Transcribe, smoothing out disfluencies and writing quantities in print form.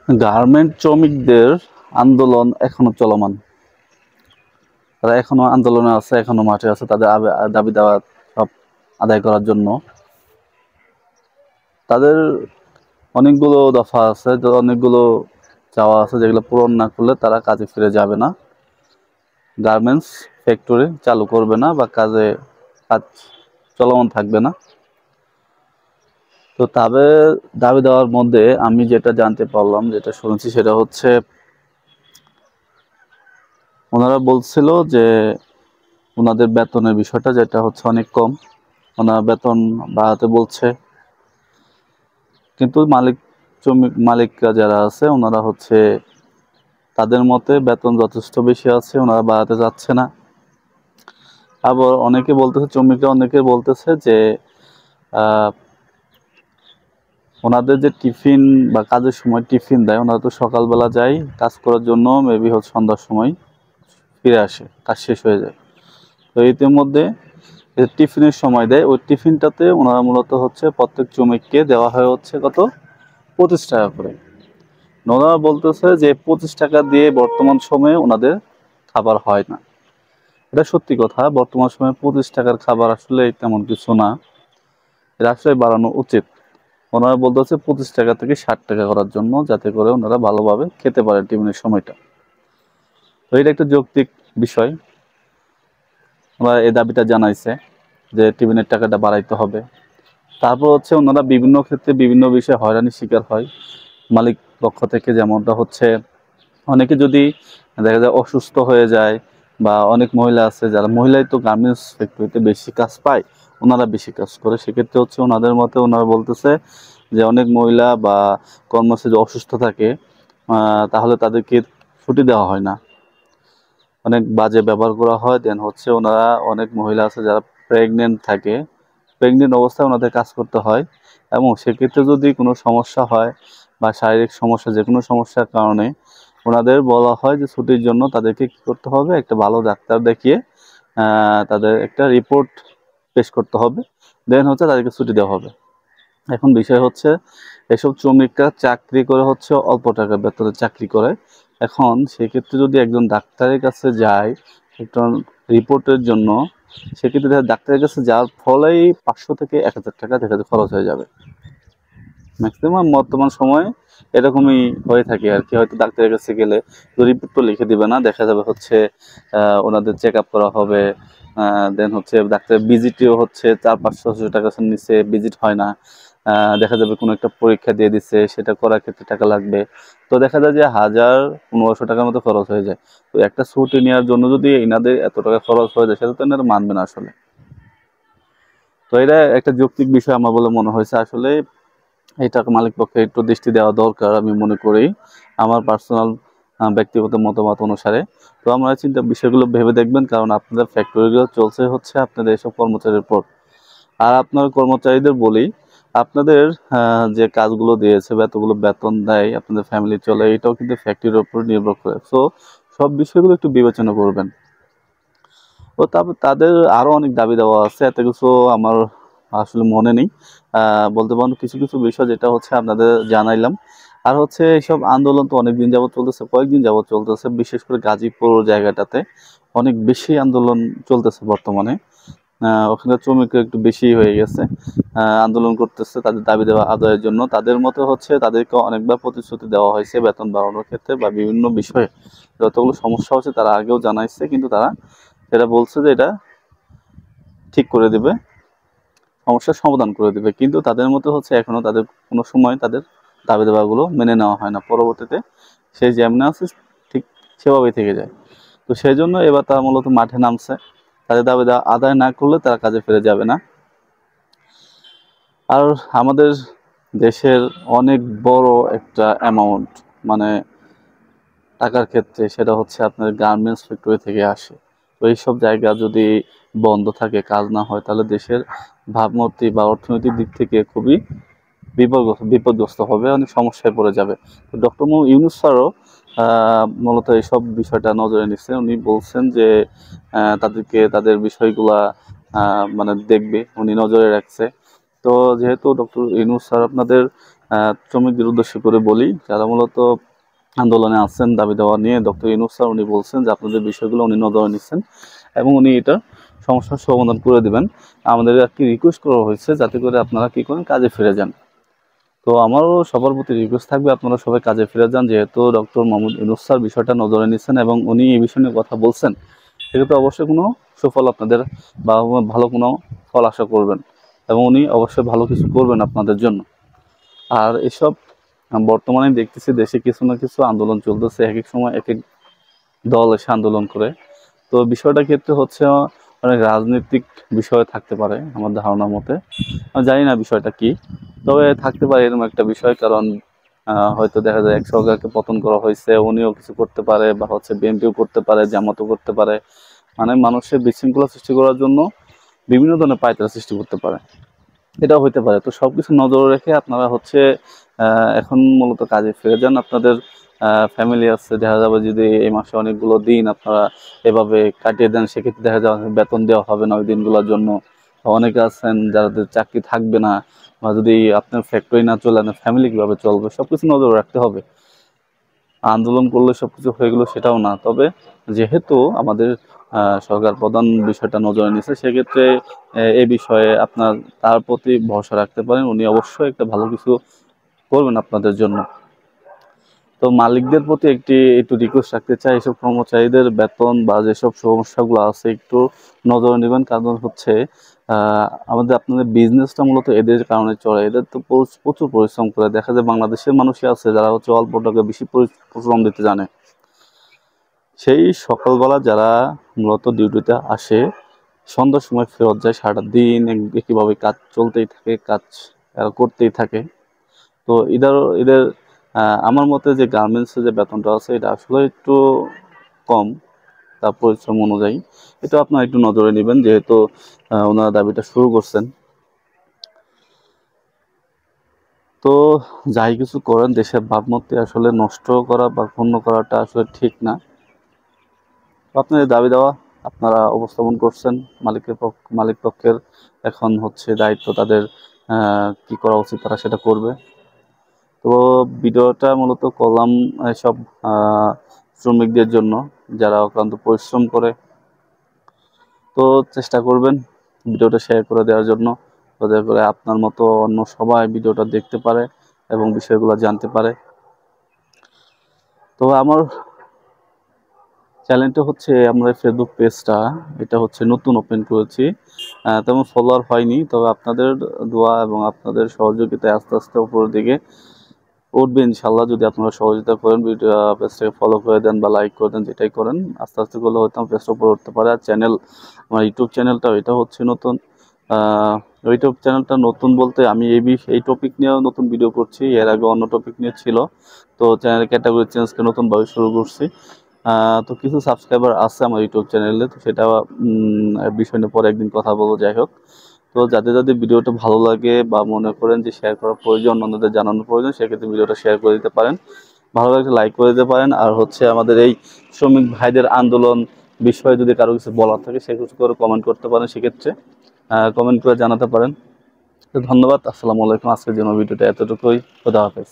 Garment শ্রমিকদের আন্দোলন এখনো চলমান। তারা এখনো আন্দোলনে আছে, এখনো মাঠে আছে তাদের দাবি দাওয়া সব আদায় করার জন্য। তাদের অনেকগুলো দফা আছে, অনেকগুলো চাওয়া আছে, যেগুলো পূরণ না করলে তারা কাজে ফিরে যাবে না, গার্মেন্টস ফ্যাক্টরি চালু করবে না বা কাজ চলমান থাকবে না। তো তাদের দাবি দেওয়ার মধ্যে আমি যেটা জানতে পারলাম, যেটা শুনেছি, সেটা হচ্ছে ওনারা বলছিল যে ওনাদের বেতনের বিষয়টা যেটা হচ্ছে অনেক কম, ওনারা বেতন বাড়াতে বলছে। কিন্তু মালিকরা যারা আছে ওনারা হচ্ছে তাদের মতে বেতন যথেষ্ট বেশি আছে, ওনারা বাড়াতে যাচ্ছে না। আবার অনেকে বলতেছে যে ওনাদের যে টিফিন বা কাজের সময় টিফিন দেয়, ওনারা তো সকালবেলা যায় কাজ করার জন্য, মেবি হচ্ছে সন্ধ্যার সময় ফিরে আসে, কাজ শেষ হয়ে যায়। তো ইতিমধ্যে টিফিনের সময় দেয়, ওই টিফিনটাতে ওনারা মূলত হচ্ছে প্রত্যেক শ্রমিককে দেওয়া হয় হচ্ছে কত, 25 টাকা করে। ওনারা বলতেছে যে 25 টাকা দিয়ে বর্তমান সময়ে ওনাদের খাবার হয় না। এটা সত্যি কথা, বর্তমান সময়ে 25 টাকার খাবার আসলে তেমন কিছু না, এটা আসলে বাড়ানো উচিত। ওনারা বলতেছে 25 টাকা থেকে 60 টাকা করার জন্য, যাতে করে ওনারা ভালোভাবে খেতে পারে টিফিনের সময়টা। তো এটা একটা যৌক্তিক বিষয়। ওনারা এই দাবিটা জানাইছে যে টিফিনের টাকাটা বাড়াইতে হবে। তারপর হচ্ছে ওনারা বিভিন্ন ক্ষেত্রে বিভিন্ন বিষয়ে হয়রানির শিকার হয় মালিক পক্ষ থেকে। যেমনটা হচ্ছে অনেকে যদি দেখা যায় অসুস্থ হয়ে যায়, বা অনেক মহিলা আছে যারা, মহিলাই তো গার্মেন্টস ফ্যাক্টরিতে বেশি কাজ পায়, ওনারা বেশি কাজ করে, সেক্ষেত্রে হচ্ছে ওনাদের মতে ওনারা বলতেছে যে অনেক মহিলা বা কর্মচারী অসুস্থ থাকে, তাহলে তাদেরকে ছুটি দেওয়া হয় না, অনেক বাজে ব্যবহার করা হয়। দেন হচ্ছে ওনারা, অনেক মহিলা আছে যারা প্রেগনেন্ট থাকে, প্রেগনেন্ট অবস্থায় ওনাদের কাজ করতে হয়, এবং সেক্ষেত্রে যদি কোনো সমস্যা হয় বা শারীরিক সমস্যা, যে কোনো সমস্যার কারণে ওনাদের বলা হয় যে ছুটির জন্য তাদেরকে কী করতে হবে, একটা ভালো ডাক্তার দেখিয়ে তাদের একটা রিপোর্ট পেশ করতে হবে, দেন হচ্ছে তাদেরকে ছুটি দেওয়া হবে। এখন বিষয় হচ্ছে এসব শ্রমিকরা চাকরি করে হচ্ছে অল্প টাকা বেতনে চাকরি করে। এখন সেক্ষেত্রে যদি একজন ডাক্তারের কাছে যায় একটা রিপোর্টের জন্য, সেক্ষেত্রে ডাক্তারের কাছে যাওয়ার ফলেই 500 থেকে 1000 টাকা দেখা যায় খরচ হয়ে যাবে ম্যাক্সিমাম বর্তমান সময়ে। এরকমই হয়ে থাকে আর কি। হয়তো ডাক্তারের কাছে গেলে রিপোর্ট তো লিখে দিবে না, দেখা যাবে হচ্ছে ওনাদের চেক আপ করা হবে, দেন হচ্ছে ডাক্তারের ভিজিটও হচ্ছে 400-500 টাকা নিচে ভিজিট হয় না। দেখা যাবে কোনো একটা পরীক্ষা দিয়ে দিচ্ছে, সেটা করার ক্ষেত্রে টাকা লাগবে, তো দেখা যায় যে 1000-1500 টাকার মতো খরচ হয়ে যায়। তো একটা ছুটি নেওয়ার জন্য যদি এনাদের এত টাকা খরচ হয়ে যায়, সেটা তো এনারা মানবে না আসলে। তো এটা একটা যৌক্তিক বিষয় আমার বলে মনে হয়েছে। আসলে এটা মালিক পক্ষে একটু দৃষ্টি দেওয়া দরকার আমি মনে করি, আমার পার্সোনাল ব্যক্তিগত মতামত অনুসারে। তো আমরা বিষয়গুলো ভেবে দেখবেন, কারণ আপনাদের ফ্যাক্টরিগুলো চলছে হচ্ছে আপনাদের এসব কর্মচারীর উপর। আর আপনার কর্মচারীদের বলি, আপনাদের যে কাজগুলো দিয়েছে বা এতগুলো বেতন দেয়, আপনাদের ফ্যামিলি চলে, এটাও কিন্তু ফ্যাক্টরির উপর নির্ভর করে। সো সব বিষয়গুলো একটু বিবেচনা করবেন। তো তারপর তাদের আরো অনেক দাবি দেওয়া আছে, এত কিছু আমার আসলে মনে নেই। বলতে পারেন কিছু কিছু বিষয় যেটা হচ্ছে আপনাদের জানাইলাম। আর হচ্ছে এইসব আন্দোলন তো অনেক দিন যাবত চলতেছে, কয়েকদিন যাবত চলতেছে, বিশেষ করে গাজীপুর জায়গাটাতে অনেক বেশি আন্দোলন চলতেছে বর্তমানে। ওখানে শ্রমিক একটু বেশি হয়ে গেছে, আন্দোলন করতেছে তাদের দাবি দেওয়া আদায়ের জন্য। তাদের মতে হচ্ছে তাদেরকে অনেকবার প্রতিশ্রুতি দেওয়া হয়েছে বেতন বাড়ানোর ক্ষেত্রে বা বিভিন্ন বিষয়ে যতগুলো সমস্যা হচ্ছে তারা আগেও জানাইছে, কিন্তু তারা এটা বলছে যে এটা ঠিক করে দেবে, সমস্যার সমাধান করে দেবে। কিন্তু তাদের মতে হচ্ছে এখনো তাদের কোনো সময় তাদের দাবি দেওয়াগুলো মেনে নেওয়া হয় না, পরবর্তীতে সে যেমন আছে ঠিক সেভাবেই থেকে যায়। তো সেই জন্য এবার তারা মূলত মাঠে নামছে, তাদের দাবি দেওয়া আদায় না করলে তারা কাজে ফিরে যাবে না। আর আমাদের দেশের অনেক বড় একটা অ্যামাউন্ট, মানে টাকার ক্ষেত্রে, সেটা হচ্ছে আপনার গার্মেন্টস ফ্যাক্টরি থেকে আসে। তো এইসব জায়গা যদি বন্ধ থাকে, কাজ না হয়, তাহলে দেশের ভাবমূর্তি বা অর্থনৈতিক দিক থেকে খুবই বিপদগ্রস্ত হবে, অনেক সমস্যায় পড়ে যাবে। তো ডক্টর মোহাম্মদ ইউনূস স্যারও মূলত এইসব বিষয়টা নজরে নিচ্ছেন। উনি বলছেন যে তাদেরকে তাদের বিষয়গুলা মানে দেখবে, উনি নজরে রাখছে। তো যেহেতু ডক্টর ইউনূস স্যার আপনাদের শ্রমিকদের উদ্দেশ্য করে বলি, যারা মূলত আন্দোলনে আছেন দাবি দেওয়া নিয়ে। ডক্টর ইউনূস স্যার উনি বলছেন যে আপনাদের বিষয়গুলো উনি নজরে নিচ্ছেন এবং উনি এটা সমস্যার সমাধান করে দেবেন। আমাদের আর কি রিকোয়েস্ট করা হয়েছে যাতে করে আপনারা কি করেন, কাজে ফিরে যান। তো আমারও সবার প্রতি রিকোয়েস্ট থাকবে আপনারা সবাই কাজে ফিরে যান, যেহেতু ডক্টর মোহাম্মদ ইউনূস স্যার বিষয়টা নজরে নিচ্ছেন এবং উনি এই বিষয় নিয়ে কথা বলছেন, সেক্ষেত্রে অবশ্যই কোনো সুফল আপনাদের বা ভালো কোনো ফল আশা করবেন এবং উনি অবশ্যই ভালো কিছু করবেন আপনাদের জন্য। আর এসব বর্তমানে দেখতেছি দেশে কিছু না কিছু আন্দোলন চলতেছে, এক এক সময় এক এক দল এসে আন্দোলন করে। তো বিষয়টা ক্ষেত্রে হচ্ছে অনেক রাজনৈতিক বিষয় থাকতে পারে আমার ধারণা মতে, আমি জানি না বিষয়টা কি, তবে থাকতে পারে এরকম একটা বিষয়। কারণ হয়তো দেখা যায় এক সরকারকে পতন করা হয়েছে, উনিও কিছু করতে পারে বা হচ্ছে বিএনপিও করতে পারে, জামাতও করতে পারে, মানে মানুষের বিশৃঙ্খলা সৃষ্টি করার জন্য বিভিন্ন ধরনের পায়তারা সৃষ্টি করতে পারে, এটাও হইতে পারে। তো সবকিছু নজরে রেখে আপনারা হচ্ছে এখন মূলত কাজে ফিরে যান। আপনাদের ফ্যামিলি আছে, দেখা যাবে যদি এই মাসে অনেকগুলো দিন আপনারা এভাবে কাটিয়ে দেন, সেক্ষেত্রে দেখা যাবে বেতন দেওয়া হবে না ওই দিনগুলোর জন্য। অনেকে আছেন যাদের চাকরি থাকবে না, বা যদি আপনার ফ্যাক্টরি না চলে আপনার ফ্যামিলি কীভাবে চলবে, সব কিছু নজরে রাখতে হবে। আন্দোলন করলে সব কিছু হয়ে গেলো সেটাও না, তবে যেহেতু আমাদের সরকার প্রধান বিষয়টা নজরে নিচ্ছে, সেক্ষেত্রে এই বিষয়ে আপনার তার প্রতি ভরসা রাখতে পারেন, উনি অবশ্যই একটা ভালো কিছু করবেন আপনাদের জন্য। তো মালিকদের প্রতি একটু রিকোয়েস্ট রাখতে চাই, এসব কর্মচারীদের বেতন বা যেসব সমস্যাগুলো আছে একটু নজরে নেবেন। কারণ হচ্ছে আমাদের আপনাদের বিজনেসটা মূলত এদের কারণে চলে, এদের তো প্রচুর পরিশ্রম করে। দেখা যায় বাংলাদেশের মানুষই আছে যারা হচ্ছে অল্প টাকা বেশি পরিশ্রম দিতে জানে। সেই সকালবেলা যারা মূলত ডিউটিতে আসে, সন্ধ্যার সময় ফেরত যায়, সারাটা দিন একইভাবে কাজ চলতেই থাকে, কাজ করতেই থাকে। তো এদের আমার মতে যে গার্মেন্টসের যে বেতনটা আছে এটা আসলে একটু কম তার পরিশ্রম অনুযায়ী। এটা আপনারা একটু নজরে নেবেন, যেহেতু ওনারা দাবিটা শুরু করছেন। তো যাই কিছু করেন, দেশের ভাবমূর্তি আসলে নষ্ট করা বা ক্ষুণ্ণ করাটা আসলে ঠিক না। আপনাদের দাবি দেওয়া আপনারা উপস্থাপন করছেন, মালিক পক্ষের এখন হচ্ছে দায়িত্ব তাদের কি করা উচিত তারা সেটা করবে। তো ভিডিওটা মূলত করলাম সব শ্রমিকদের জন্য যারা অক্লান্ত পরিশ্রম করে। তো চেষ্টা করবেন ভিডিওটা শেয়ার করে দেওয়ার জন্য, যাতে করে আপনার মতো অন্য সবাই ভিডিওটা দেখতে পারে এবং বিষয়গুলো জানতে পারে। তো আমার চ্যানেলটা হচ্ছে, আমরা ফেসবুক পেজটা এটা হচ্ছে নতুন ওপেন করেছি, তেমন ফলোয়ার হয়নি, তবে আপনাদের দোয়া এবং আপনাদের সহযোগিতায় আস্তে আস্তে উপরের দিকে উঠবে ইনশাল্লাহ। যদি আপনারা সহযোগিতা করেন, ভিডিও পেজটাকে ফলো করে দেন বা লাইক করে দেন, যেটাই করেন আস্তে আস্তে করলে হয়তো আমার পেজটা উপরে উঠতে পারে। আর আমার ইউটিউব চ্যানেলটা এটা হচ্ছে নতুন। ইউটিউব চ্যানেলটা নতুন বলতে আমি এই টপিক নিয়েও নতুন ভিডিও করছি, এর আগে অন্য টপিক নিয়ে ছিল। তো চ্যানেল ক্যাটাগরি চেঞ্জকে নতুনভাবে শুরু করছি। তো কিছু সাবস্ক্রাইবার আছে আমার ইউটিউব চ্যানেলে, তো সেটা বিষয় নিয়ে পরে একদিন কথা বলবো। যাই হোক, তো যাদের যাদের ভিডিওটা ভালো লাগে বা মনে করেন যে শেয়ার করার প্রয়োজন, অন্যদের জানানোর প্রয়োজন, সেক্ষেত্রে ভিডিওটা শেয়ার করে দিতে পারেন, ভালো লাগলে লাইক করে দিতে পারেন। আর হচ্ছে আমাদের এই শ্রমিক ভাইদের আন্দোলন বিষয়ে যদি কারো কিছু বলার থাকে সেক্ষেত্রে করে কমেন্ট করতে পারেন, সেক্ষেত্রে কমেন্ট করে জানাতে পারেন। তো ধন্যবাদ, আসসালামু আলাইকুম। আজকের জন্য ভিডিওটা এতটুকুই, খোদা হাফেজ।